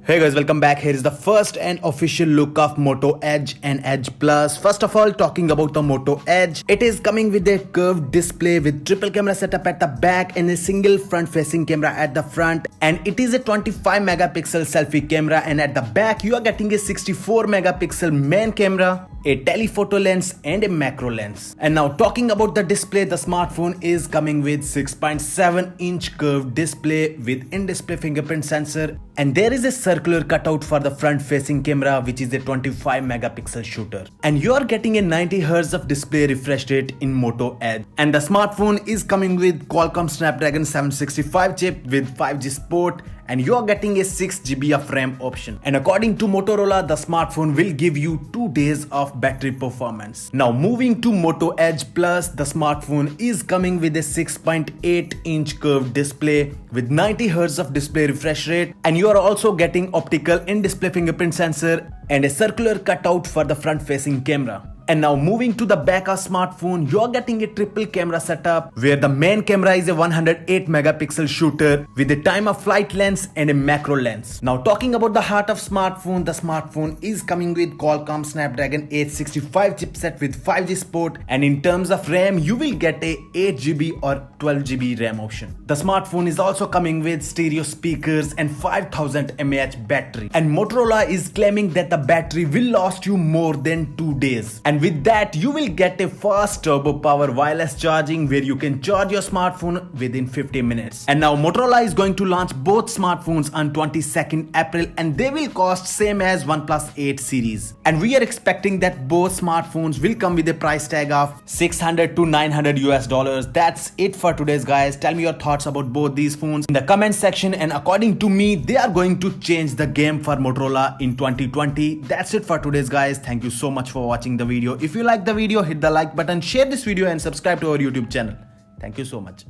Hey guys, welcome back. Here is the first and official look of Moto Edge and Edge Plus. First of all, talking about the Moto Edge, it is coming with a curved display with triple camera setup at the back and a single front facing camera at the front, and it is a 25 megapixel selfie camera, and at the back you are getting a 64 megapixel main camera, a telephoto lens and a macro lens. And now talking about the display, the smartphone is coming with 6.7-inch curved display with in-display fingerprint sensor, and there is a circular cutout for the front facing camera which is a 25 megapixel shooter, and you are getting a 90 Hz of display refresh rate in Moto Edge. And the smartphone is coming with Qualcomm Snapdragon 765 chip with 5G support, and you are getting a 6 GB of RAM option. And according to Motorola, the smartphone will give you 2 days of battery performance. Now moving to Moto Edge Plus, the smartphone is coming with a 6.8-inch curved display with 90 Hz of display refresh rate, and you are also getting optical in-display fingerprint sensor and a circular cutout for the front facing camera. And now moving to the back of smartphone, you are getting a triple camera setup where the main camera is a 108 megapixel shooter with a time of flight lens and a macro lens. Now talking about the heart of smartphone, the smartphone is coming with Qualcomm Snapdragon 865 chipset with 5G support, and in terms of RAM, you will get a 8 GB or 12 GB RAM option. The smartphone is also coming with stereo speakers and 5000 mAh battery, and Motorola is claiming that the battery will last you more than 2 days. And with that, you will get a fast turbo power wireless charging where you can charge your smartphone within 50 minutes. And now Motorola is going to launch both smartphones on 22nd April, and they will cost same as OnePlus 8 series. And we are expecting that both smartphones will come with a price tag of $600 to $900 US. That's it for today's guys. Tell me your thoughts about both these phones in the comment section, and according to me, they are going to change the game for Motorola in 2020. That's it for today's guys. Thank you so much for watching the video. If you like the video, hit the like button, share this video and subscribe to our YouTube channel. Thank you so much.